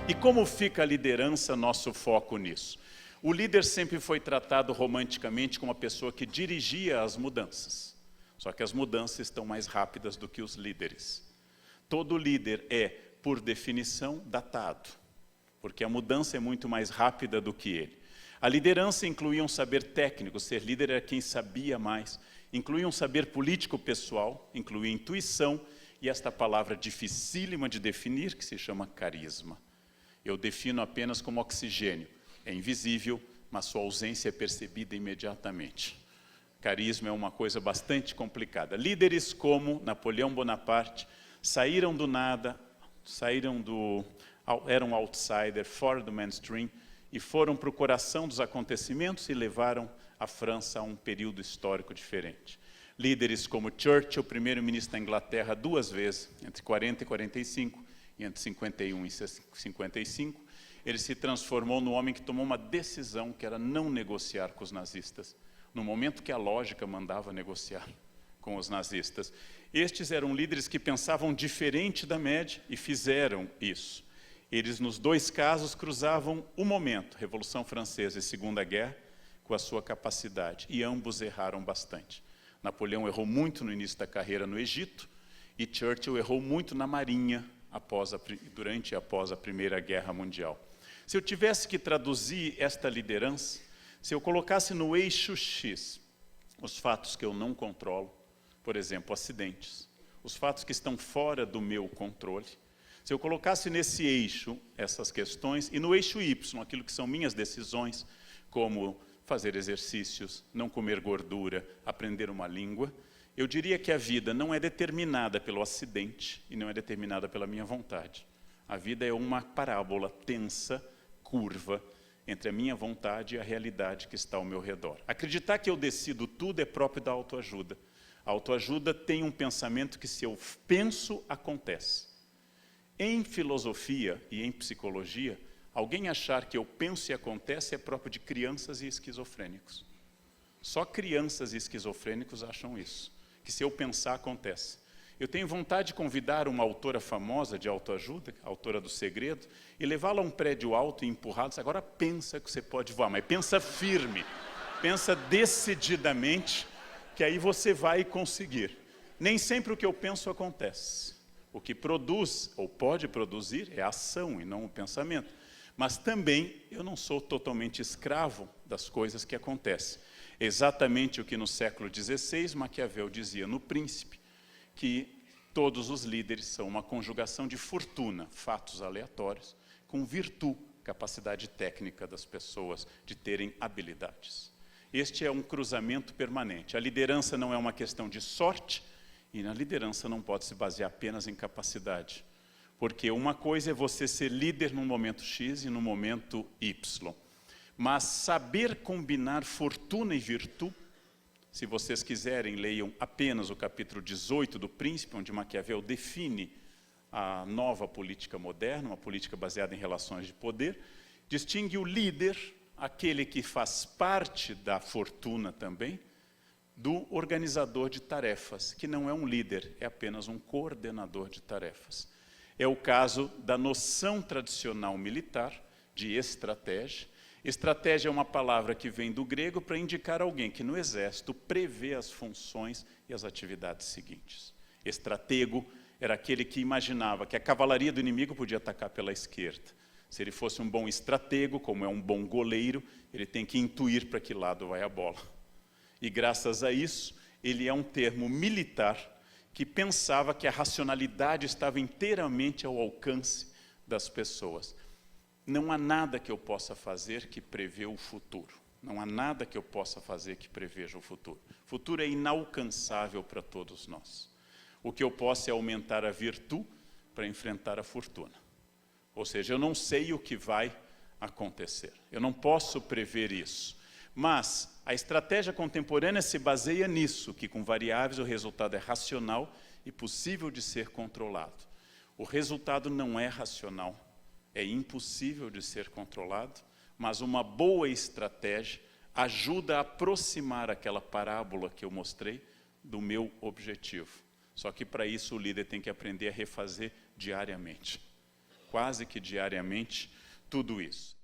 E como fica a liderança, nosso foco nisso? O líder sempre foi tratado romanticamente como uma pessoa que dirigia as mudanças. Só que as mudanças estão mais rápidas do que os líderes. Todo líder é, por definição, datado, porque a mudança é muito mais rápida do que ele. A liderança incluía um saber técnico, ser líder era quem sabia mais, incluía um saber político pessoal, incluía intuição e esta palavra dificílima de definir, que se chama carisma. Eu defino apenas como oxigênio, é invisível, mas sua ausência é percebida imediatamente. Carisma é uma coisa bastante complicada. Líderes como Napoleão Bonaparte saíram do nada, eram outsider, fora do mainstream, e foram para o coração dos acontecimentos e levaram a França a um período histórico diferente. Líderes como Churchill, primeiro-ministro da Inglaterra 2 vezes, entre 40 e 45, e entre 51 e 55, ele se transformou no homem que tomou uma decisão que era não negociar com os nazistas, no momento que a lógica mandava negociar com os nazistas. Estes eram líderes que pensavam diferente da média e fizeram isso. Eles, nos 2 casos, cruzavam o momento, Revolução Francesa e Segunda Guerra, com a sua capacidade, e ambos erraram bastante. Napoleão errou muito no início da carreira no Egito, e Churchill errou muito na Marinha, durante e após a Primeira Guerra Mundial. Se eu tivesse que traduzir esta liderança, se eu colocasse no eixo X os fatos que eu não controlo, por exemplo, acidentes, os fatos que estão fora do meu controle, se eu colocasse nesse eixo essas questões, e no eixo Y, aquilo que são minhas decisões, como fazer exercícios, não comer gordura, aprender uma língua, eu diria que a vida não é determinada pelo acidente e não é determinada pela minha vontade. A vida é uma parábola tensa, curva, entre a minha vontade e a realidade que está ao meu redor. Acreditar que eu decido tudo é próprio da autoajuda. A autoajuda tem um pensamento que, se eu penso, acontece. Em filosofia e em psicologia, alguém achar que eu penso e acontece é próprio de crianças e esquizofrênicos. Só crianças e esquizofrênicos acham isso, que se eu pensar, acontece. Eu tenho vontade de convidar uma autora famosa de autoajuda, autora do Segredo, e levá-la a um prédio alto e empurrá-la. Agora pensa que você pode voar, mas pensa firme, pensa decididamente, que aí você vai conseguir. Nem sempre o que eu penso acontece. O que produz, ou pode produzir, é a ação e não o pensamento. Mas também eu não sou totalmente escravo das coisas que acontecem. Exatamente o que no século XVI Maquiavel dizia no Príncipe, que todos os líderes são uma conjugação de fortuna, fatos aleatórios, com virtude, capacidade técnica das pessoas de terem habilidades. Este é um cruzamento permanente. A liderança não é uma questão de sorte, e na liderança não pode se basear apenas em capacidade. Porque uma coisa é você ser líder num momento X e no momento Y. Mas saber combinar fortuna e virtude, se vocês quiserem, leiam apenas o capítulo 18 do Príncipe, onde Maquiavel define a nova política moderna, uma política baseada em relações de poder, distingue o líder, aquele que faz parte da fortuna também, do organizador de tarefas, que não é um líder, é apenas um coordenador de tarefas. É o caso da noção tradicional militar de estratégia. Estratégia é uma palavra que vem do grego para indicar alguém que no exército prevê as funções e as atividades seguintes. Estratego era aquele que imaginava que a cavalaria do inimigo podia atacar pela esquerda. Se ele fosse um bom estratego, como é um bom goleiro, ele tem que intuir para que lado vai a bola. E graças a isso, ele é um termo militar que pensava que a racionalidade estava inteiramente ao alcance das pessoas. Não há nada que eu possa fazer que prevê o futuro. Não há nada que eu possa fazer que preveja o futuro. O futuro é inalcançável para todos nós. O que eu posso é aumentar a virtude para enfrentar a fortuna. Ou seja, eu não sei o que vai acontecer. Eu não posso prever isso. Mas a estratégia contemporânea se baseia nisso, que com variáveis o resultado é racional e possível de ser controlado. O resultado não é racional, é impossível de ser controlado, mas uma boa estratégia ajuda a aproximar aquela parábola que eu mostrei do meu objetivo. Só que para isso o líder tem que aprender a refazer diariamente. quase que diariamente tudo isso.